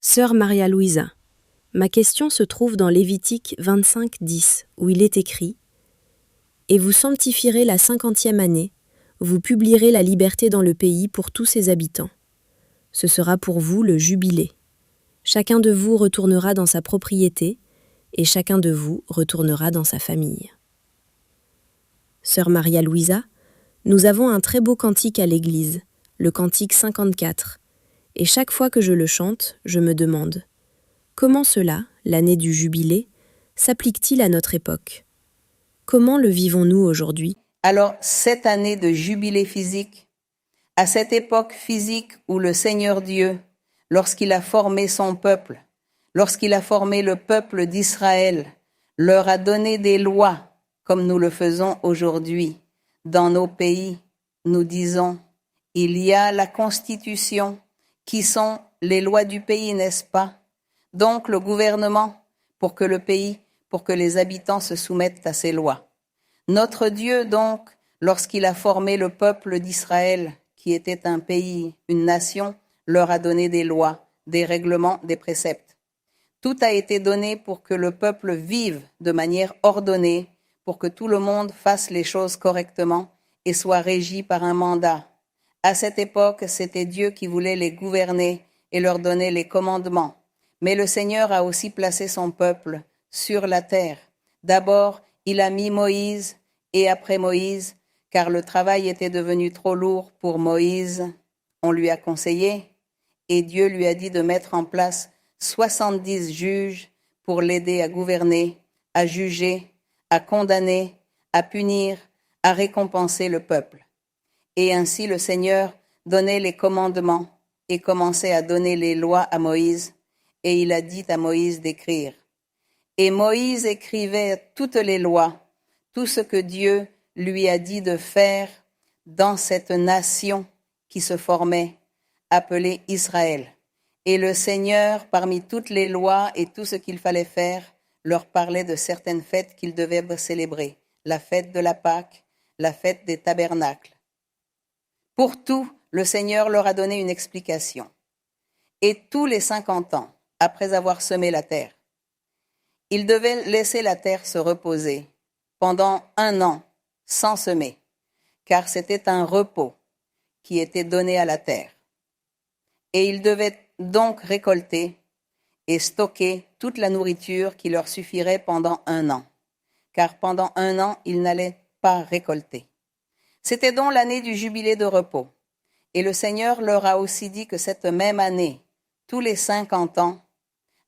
Sœur Maria Louisa, ma question se trouve dans Lévitique 25:10, où il est écrit « Et vous sanctifierez la 50e année, vous publierez la liberté dans le pays pour tous ses habitants. Ce sera pour vous le jubilé. Chacun de vous retournera dans sa propriété, et chacun de vous retournera dans sa famille. » Sœur Maria Louisa, nous avons un très beau cantique à l'église, le cantique 54, et chaque fois que je le chante, je me demande « Comment cela, l'année du jubilé, s'applique-t-il à notre époque ? Comment le vivons-nous aujourd'hui ? » Alors, cette année de jubilé physique, à cette époque physique où le Seigneur Dieu, lorsqu'il a formé son peuple, lorsqu'il a formé le peuple d'Israël, leur a donné des lois, comme nous le faisons aujourd'hui. Dans nos pays, nous disons, il y a la Constitution, qui sont les lois du pays, n'est-ce pas? Donc le gouvernement, pour que les habitants se soumettent à ces lois. Notre Dieu, donc, lorsqu'il a formé le peuple d'Israël, qui était un pays, une nation, leur a donné des lois, des règlements, des préceptes. Tout a été donné pour que le peuple vive de manière ordonnée, pour que tout le monde fasse les choses correctement et soit régi par un mandat. À cette époque, c'était Dieu qui voulait les gouverner et leur donner les commandements. Mais le Seigneur a aussi placé son peuple sur la terre. D'abord, il a mis Moïse, et après Moïse, car le travail était devenu trop lourd pour Moïse, on lui a conseillé, et Dieu lui a dit de mettre en place 70 juges pour l'aider à gouverner, à juger, à condamner, à punir, à récompenser le peuple. Et ainsi le Seigneur donnait les commandements et commençait à donner les lois à Moïse, et il a dit à Moïse d'écrire. Et Moïse écrivait toutes les lois, tout ce que Dieu lui a dit de faire dans cette nation qui se formait, appelée Israël. Et le Seigneur, parmi toutes les lois et tout ce qu'il fallait faire, leur parlait de certaines fêtes qu'ils devaient célébrer, la fête de la Pâque, la fête des tabernacles. Pour tout, le Seigneur leur a donné une explication. Et tous les 50 ans, après avoir semé la terre, ils devaient laisser la terre se reposer pendant 1 an sans semer, car c'était un repos qui était donné à la terre. Et ils devaient donc récolter et stocker toute la nourriture qui leur suffirait pendant 1 an, car pendant 1 an, ils n'allaient pas récolter. C'était donc l'année du jubilé de repos. Et le Seigneur leur a aussi dit que cette même année, tous les 50 ans,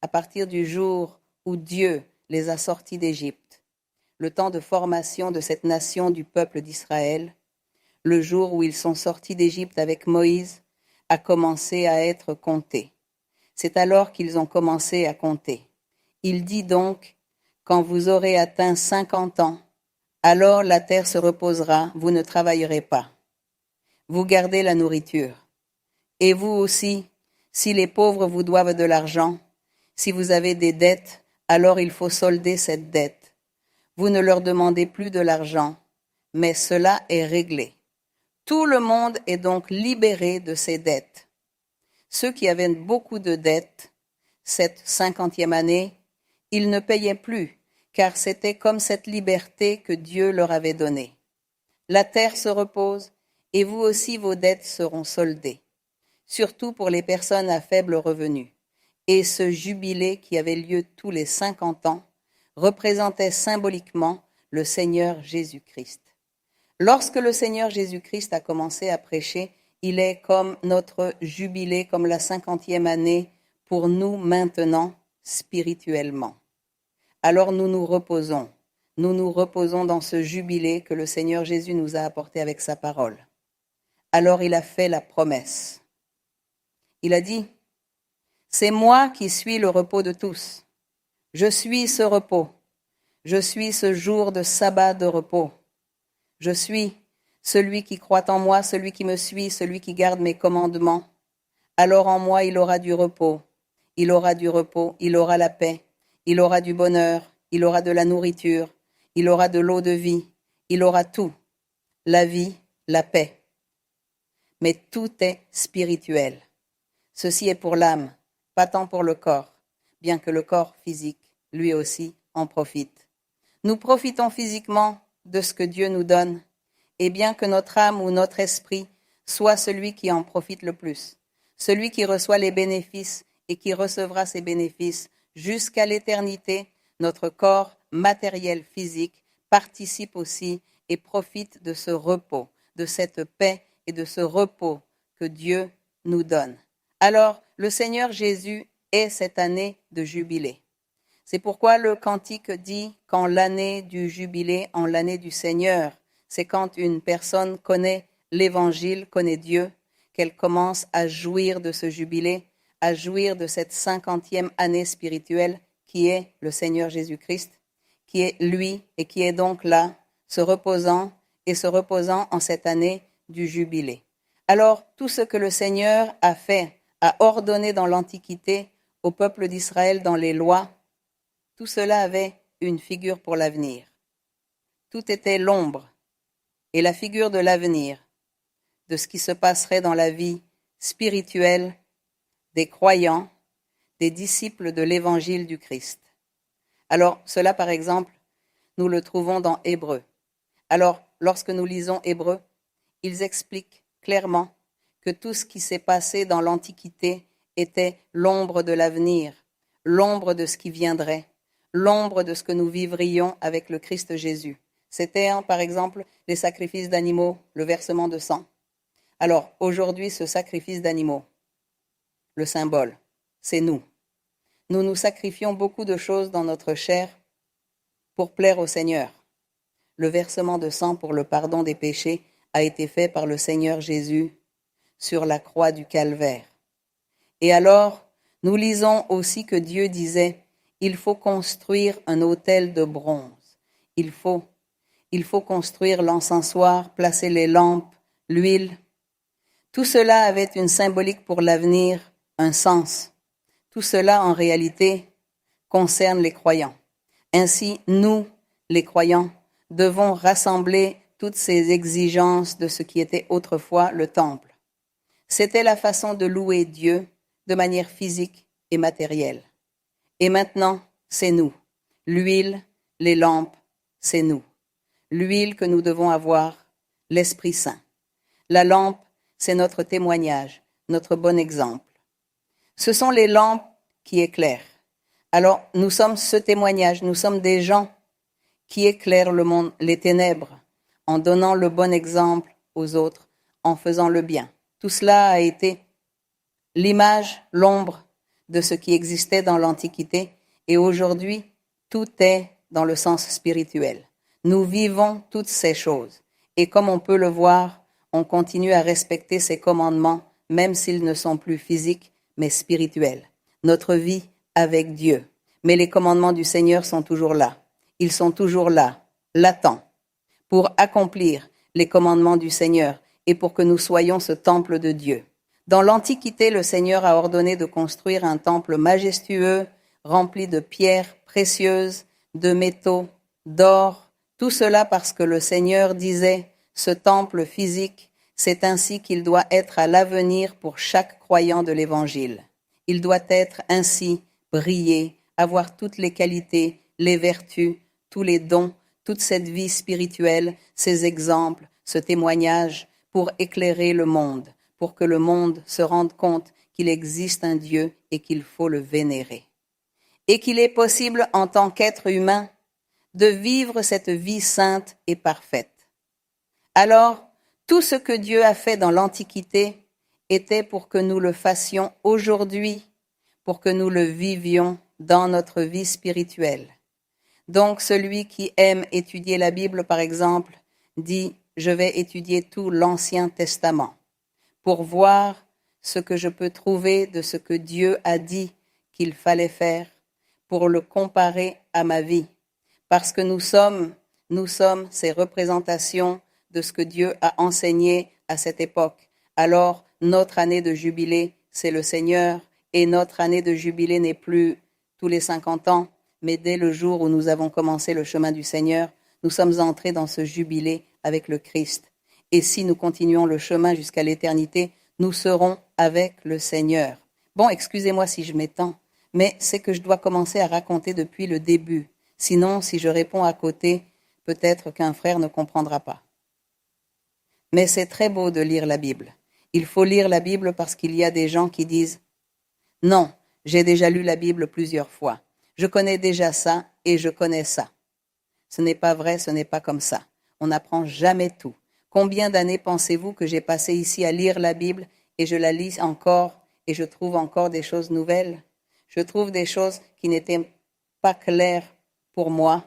à partir du jour où Dieu les a sortis d'Égypte, le temps de formation de cette nation du peuple d'Israël, le jour où ils sont sortis d'Égypte avec Moïse, a commencé à être compté. C'est alors qu'ils ont commencé à compter. Il dit donc, quand vous aurez atteint 50 ans, alors la terre se reposera, vous ne travaillerez pas. Vous gardez la nourriture. Et vous aussi, si les pauvres vous doivent de l'argent, si vous avez des dettes, alors il faut solder cette dette. Vous ne leur demandez plus de l'argent, mais cela est réglé. Tout le monde est donc libéré de ses dettes. Ceux qui avaient beaucoup de dettes, cette 50e année, ils ne payaient plus, car c'était comme cette liberté que Dieu leur avait donnée. La terre se repose, et vous aussi vos dettes seront soldées, surtout pour les personnes à faible revenu. Et ce jubilé qui avait lieu tous les 50 ans représentait symboliquement le Seigneur Jésus-Christ. Lorsque le Seigneur Jésus-Christ a commencé à prêcher, il est comme notre jubilé, comme la 50e année pour nous maintenant spirituellement. Alors nous nous reposons dans ce jubilé que le Seigneur Jésus nous a apporté avec sa parole. Alors il a fait la promesse. Il a dit, c'est moi qui suis le repos de tous. Je suis ce repos. Je suis ce jour de sabbat de repos. Je suis celui qui croit en moi, celui qui me suit, celui qui garde mes commandements. Alors en moi, il aura du repos. Il aura du repos, il aura la paix, il aura du bonheur, il aura de la nourriture, il aura de l'eau de vie, il aura tout. La vie, la paix. Mais tout est spirituel. Ceci est pour l'âme. pas tant pour le corps, bien que le corps physique, lui aussi, en profite. Nous profitons physiquement de ce que Dieu nous donne, et bien que notre âme ou notre esprit soit celui qui en profite le plus, celui qui reçoit les bénéfices et qui recevra ces bénéfices jusqu'à l'éternité, notre corps matériel physique participe aussi et profite de ce repos, de cette paix et de ce repos que Dieu nous donne. Alors, le Seigneur Jésus est cette année de jubilé. C'est pourquoi le cantique dit qu'en l'année du jubilé, en l'année du Seigneur, c'est quand une personne connaît l'Évangile, connaît Dieu, qu'elle commence à jouir de ce jubilé, à jouir de cette 50e année spirituelle qui est le Seigneur Jésus-Christ, qui est lui et qui est donc là, se reposant en cette année du jubilé. Alors, tout ce que le Seigneur a fait, a ordonné dans l'Antiquité au peuple d'Israël dans les lois, tout cela avait une figure pour l'avenir. Tout était l'ombre et la figure de l'avenir, de ce qui se passerait dans la vie spirituelle des croyants, des disciples de l'Évangile du Christ. Alors, cela, par exemple, nous le trouvons dans Hébreux. Alors, lorsque nous lisons Hébreux, ils expliquent clairement que tout ce qui s'est passé dans l'Antiquité était l'ombre de l'avenir, l'ombre de ce qui viendrait, l'ombre de ce que nous vivrions avec le Christ Jésus. C'était, par exemple, les sacrifices d'animaux, le versement de sang. Alors, aujourd'hui, ce sacrifice d'animaux, le symbole, c'est nous. Nous nous sacrifions beaucoup de choses dans notre chair pour plaire au Seigneur. Le versement de sang pour le pardon des péchés a été fait par le Seigneur Jésus sur la croix du Calvaire. Et alors, nous lisons aussi que Dieu disait, il faut construire un autel de bronze. Il faut construire l'encensoir, placer les lampes, l'huile. Tout cela avait une symbolique pour l'avenir, un sens. Tout cela, en réalité, concerne les croyants. Ainsi, nous, les croyants, devons rassembler toutes ces exigences de ce qui était autrefois le temple. C'était la façon de louer Dieu de manière physique et matérielle. Et maintenant, c'est nous. L'huile, les lampes, c'est nous. L'huile que nous devons avoir, l'Esprit Saint. La lampe, c'est notre témoignage, notre bon exemple. Ce sont les lampes qui éclairent. Alors, nous sommes ce témoignage, nous sommes des gens qui éclairent le monde, les ténèbres, en donnant le bon exemple aux autres, en faisant le bien. Tout cela a été l'image, l'ombre de ce qui existait dans l'Antiquité, et aujourd'hui, tout est dans le sens spirituel. Nous vivons toutes ces choses, et comme on peut le voir, on continue à respecter ces commandements, même s'ils ne sont plus physiques, mais spirituels. Notre vie avec Dieu. Mais les commandements du Seigneur sont toujours là. Ils sont toujours là, latents, pour accomplir les commandements du Seigneur et pour que nous soyons ce temple de Dieu. Dans l'Antiquité, le Seigneur a ordonné de construire un temple majestueux, rempli de pierres précieuses, de métaux, d'or, tout cela parce que le Seigneur disait, ce temple physique, c'est ainsi qu'il doit être à l'avenir pour chaque croyant de l'Évangile. Il doit être ainsi, briller, avoir toutes les qualités, les vertus, tous les dons, toute cette vie spirituelle, ces exemples, ce témoignage pour éclairer le monde, pour que le monde se rende compte qu'il existe un Dieu et qu'il faut le vénérer. Et qu'il est possible en tant qu'être humain de vivre cette vie sainte et parfaite. Alors, tout ce que Dieu a fait dans l'Antiquité était pour que nous le fassions aujourd'hui, pour que nous le vivions dans notre vie spirituelle. Donc, celui qui aime étudier la Bible, par exemple, dit « Je vais étudier tout l'Ancien Testament pour voir ce que je peux trouver de ce que Dieu a dit qu'il fallait faire, pour le comparer à ma vie. » Parce que nous sommes ces représentations de ce que Dieu a enseigné à cette époque. Alors, notre année de jubilé, c'est le Seigneur, et notre année de jubilé n'est plus tous les 50 ans, mais dès le jour où nous avons commencé le chemin du Seigneur, nous sommes entrés dans ce jubilé avec le Christ. Et si nous continuons le chemin jusqu'à l'éternité, nous serons avec le Seigneur. Bon, excusez-moi si je m'étends, mais c'est que je dois commencer à raconter depuis le début. Sinon, si je réponds à côté, peut-être qu'un frère ne comprendra pas. Mais c'est très beau de lire la Bible. Il faut lire la Bible parce qu'il y a des gens qui disent « Non, j'ai déjà lu la Bible plusieurs fois. Je connais déjà ça et je connais ça. » Ce n'est pas vrai, ce n'est pas comme ça. On n'apprend jamais tout. Combien d'années pensez-vous que j'ai passé ici à lire la Bible et je la lis encore et je trouve encore des choses nouvelles? Je trouve des choses qui n'étaient pas claires pour moi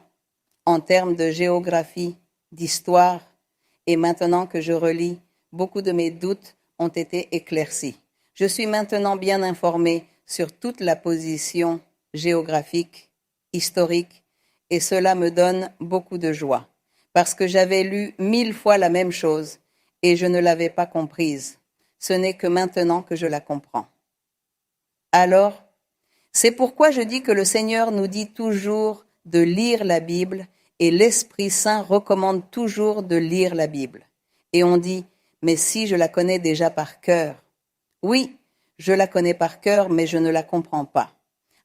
en termes de géographie, d'histoire, et maintenant que je relis, beaucoup de mes doutes ont été éclaircis. Je suis maintenant bien informée sur toute la position géographique, historique, et cela me donne beaucoup de joie, parce que j'avais lu 1000 fois la même chose et je ne l'avais pas comprise. Ce n'est que maintenant que je la comprends. Alors, c'est pourquoi je dis que le Seigneur nous dit toujours de lire la Bible et l'Esprit Saint recommande toujours de lire la Bible. Et on dit, mais si je la connais déjà par cœur. Oui, je la connais par cœur, mais je ne la comprends pas.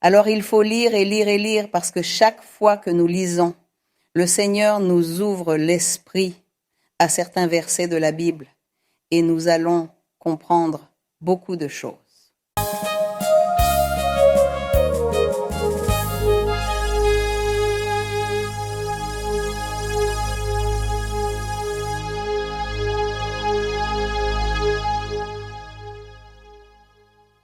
Alors il faut lire et lire et lire parce que chaque fois que nous lisons, le Seigneur nous ouvre l'esprit à certains versets de la Bible et nous allons comprendre beaucoup de choses.